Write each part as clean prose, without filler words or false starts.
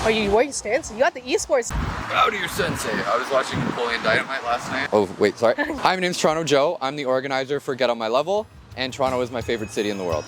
Oh, you wearing stance? You got the esports. Howdy, your sensei. I was watching Napoleon Dynamite last night. Oh, wait, sorry. Hi, my name's Toronto Joe. I'm the organizer for Get On My Level, and Toronto is my favorite city in the world.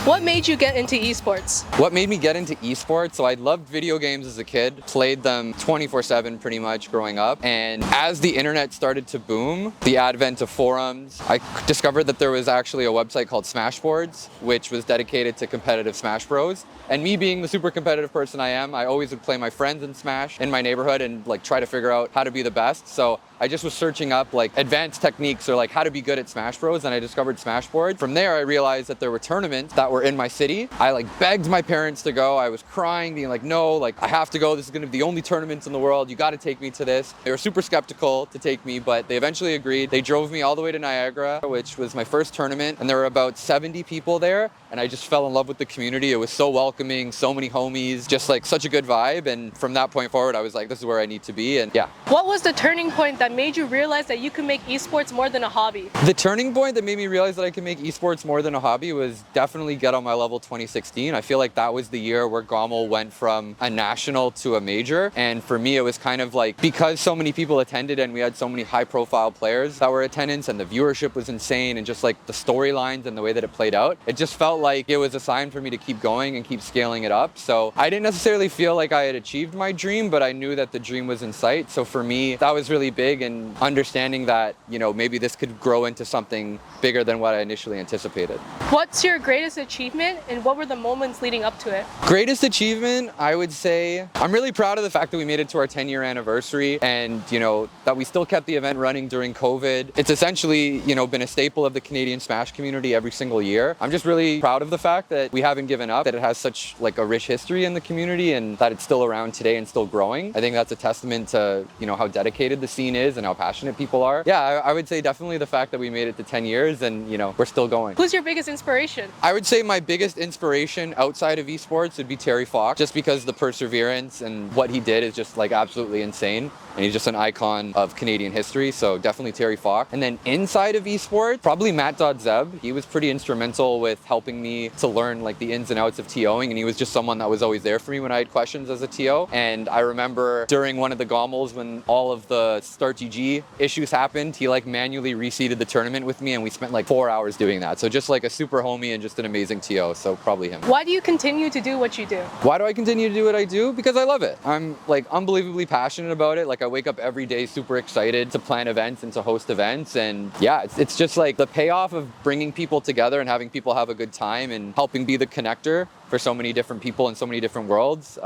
What made you get into esports? What made me get into esports? So I loved video games as a kid, played them 24/7 pretty much growing up. And as the internet started to boom, the advent of forums, I discovered that there was actually a website called Smashboards, which was dedicated to competitive Smash Bros. And me being the super competitive person I am, I always would play my friends in Smash in my neighborhood and like try to figure out how to be the best. So I just was searching up like advanced techniques or like how to be good at Smash Bros. And I discovered Smashboard. From there, I realized that there were tournaments that were in my city. I like begged my parents to go. I was crying, being like, no, like I have to go. This is gonna be the only tournaments in the world. You gotta take me to this. They were super skeptical to take me, but they eventually agreed. They drove me all the way to Niagara, which was my first tournament. And there were about 70 people there. And I just fell in love with the community. It was so welcoming, so many homies, just like such a good vibe. And from that point forward, I was like, this is where I need to be. And yeah. What was the turning point that made you realize that you could make esports more than a hobby? The turning point that made me realize that I could make esports more than a hobby was definitely Get On My Level 2016. I feel like that was the year where GOML went from a national to a major. And for me, it was kind of like, because so many people attended and we had so many high profile players that were in attendance and the viewership was insane and just like the storylines and the way that it played out, it just felt like it was a sign for me to keep going and keep scaling it up. So I didn't necessarily feel like I had achieved my dream, but I knew that the dream was in sight. So for me, that was really big, and understanding that, you know, maybe this could grow into something bigger than what I initially anticipated. What's your greatest achievement and what were the moments leading up to it? Greatest achievement, I would say, I'm really proud of the fact that we made it to our 10-year anniversary and, you know, that we still kept the event running during COVID. It's essentially, you know, been a staple of the Canadian Smash community every single year. I'm just really proud of the fact that we haven't given up, that it has such like a rich history in the community and that it's still around today and still growing. I think that's a testament to, you know, how dedicated the scene is and how passionate people are. Yeah, I would say definitely the fact that we made it to 10 years and, you know, we're still going. Who's your biggest inspiration? I would say my biggest inspiration outside of esports would be Terry Fox, just because the perseverance and what he did is just like absolutely insane. And he's just an icon of Canadian history, so definitely Terry Fox. And then inside of esports, probably Matt.Zeb. He was pretty instrumental with helping me to learn like the ins and outs of TOing, and he was just someone that was always there for me when I had questions as a TO. And I remember during one of the GOMLs when all of the Start GG issues happened, he like manually reseeded the tournament with me, and we spent like 4 hours doing that. So just like a super homie and just an amazing TO, so probably him. Why do you continue to do what you do? Why do I continue to do what I do? Because I love it. I'm like unbelievably passionate about it. Like I wake up every day super excited to plan events and to host events. And yeah, it's just like the payoff of bringing people together and having people have a good time and helping be the connector for so many different people in so many different worlds.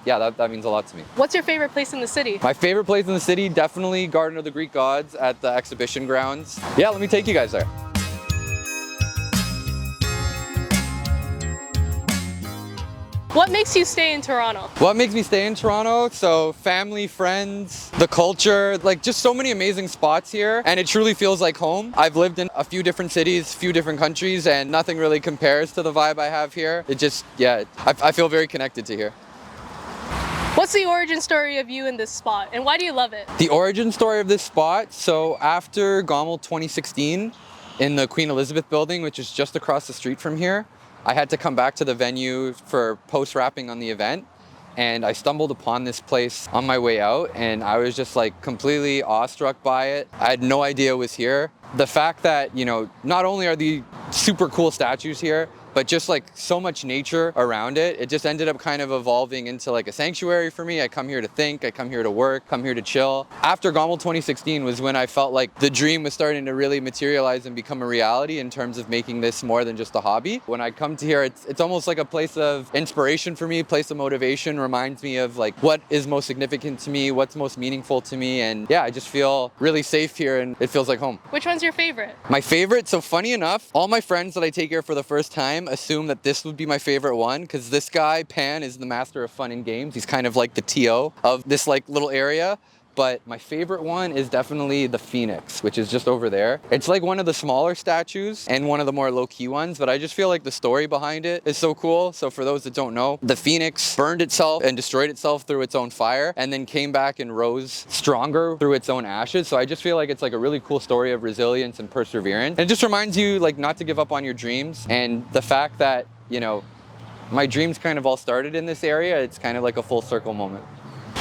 Yeah, that means a lot to me. What's your favorite place in the city? My favorite place in the city, definitely Garden of the Greek Gods at the exhibition grounds. Yeah, let me take you guys there. What makes you stay in Toronto? What makes me stay in Toronto? So family, friends, the culture, like just so many amazing spots here, and it truly feels like home. I've lived in a few different cities, few different countries, and nothing really compares to the vibe I have here. It just, yeah, I feel very connected to here. What's the origin story of you in this spot, and why do you love it? The origin story of this spot, so after GOML 2016, in the Queen Elizabeth building, which is just across the street from here, I had to come back to the venue for post-wrapping on the event, and I stumbled upon this place on my way out, and I was just like completely awestruck by it. I had no idea it was here. The fact that, you know, not only are the super cool statues here, but just like so much nature around it, it just ended up kind of evolving into like a sanctuary for me. I come here to think, I come here to work, come here to chill. After GOML 2016 was when I felt like the dream was starting to really materialize and become a reality in terms of making this more than just a hobby. When I come to here, it's almost like a place of inspiration for me, a place of motivation, reminds me of like what is most significant to me, what's most meaningful to me. And yeah, I just feel really safe here and it feels like home. Which one's your favorite? My favorite, so funny enough, all my friends that I take here for the first time assume that this would be my favorite one because this guy, Pan, is the master of fun and games. He's kind of like the TO of this like little area. but my favorite one is definitely the Phoenix, which is just over there. It's like one of the smaller statues and one of the more low-key ones, but I just feel like the story behind it is so cool. So for those that don't know, the Phoenix burned itself and destroyed itself through its own fire, and then came back and rose stronger through its own ashes. So I just feel like it's like a really cool story of resilience and perseverance. And it just reminds you like not to give up on your dreams, and the fact that, you know, my dreams kind of all started in this area. It's kind of like a full circle moment.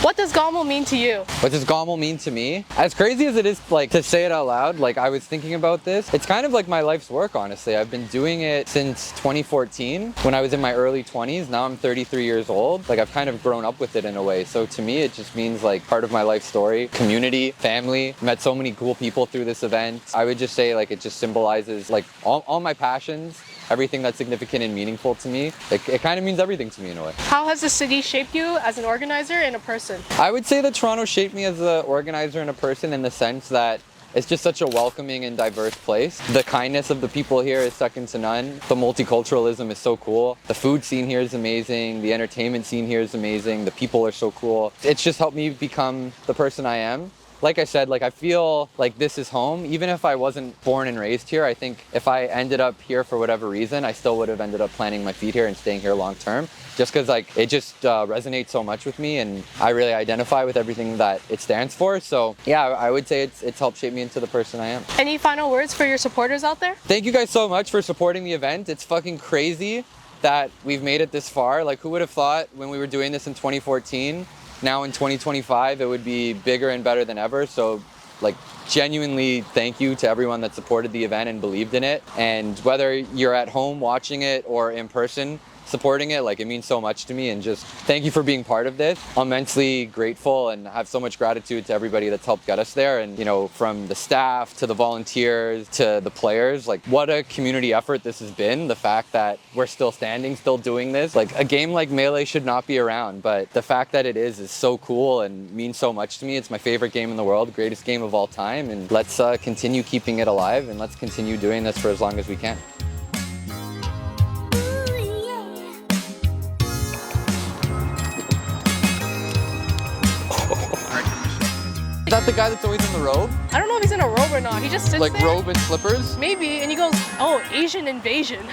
What does GOML mean to you? What does GOML mean to me? As crazy as it is like to say it out loud, like I was thinking about this, it's kind of like my life's work, honestly. I've been doing it since 2014 when I was in my early 20s. Now I'm 33 years old. Like I've kind of grown up with it in a way. So to me, it just means like part of my life story, community, family. Met so many cool people through this event. I would just say like it just symbolizes like all my passions, everything that's significant and meaningful to me. Like it kind of means everything to me in a way. How has the city shaped you as an organizer and a person? I would say that Toronto shaped me as an organizer and a person in the sense that it's just such a welcoming and diverse place. The kindness of the people here is second to none. The multiculturalism is so cool. The food scene here is amazing. The entertainment scene here is amazing. The people are so cool. It's just helped me become the person I am. Like I said, like I feel like this is home. Even if I wasn't born and raised here, I think if I ended up here for whatever reason, I still would have ended up planting my feet here and staying here long term. Just because like it just resonates so much with me, and I really identify with everything that it stands for. So yeah, I would say it's helped shape me into the person I am. Any final words for your supporters out there? Thank you guys so much for supporting the event. It's fucking crazy that we've made it this far. Like who would have thought when we were doing this in 2014? Now in 2025, it would be bigger and better than ever. So like genuinely thank you to everyone that supported the event and believed in it. And whether you're at home watching it or in person supporting it, like it means so much to me, and just thank you for being part of this. I'm immensely grateful and have so much gratitude to everybody that's helped get us there, and you know, from the staff to the volunteers to the players, like what a community effort this has been. The fact that we're still standing, still doing this, like a game like Melee should not be around, but the fact that it is so cool and means so much to me. It's my favorite game in the world, greatest game of all time, and let's continue keeping it alive, and let's continue doing this for as long as we can. Is that the guy that's always in the robe? I don't know if he's in a robe or not. He just sits like there. Robe and slippers? Maybe, and he goes, oh, Asian invasion.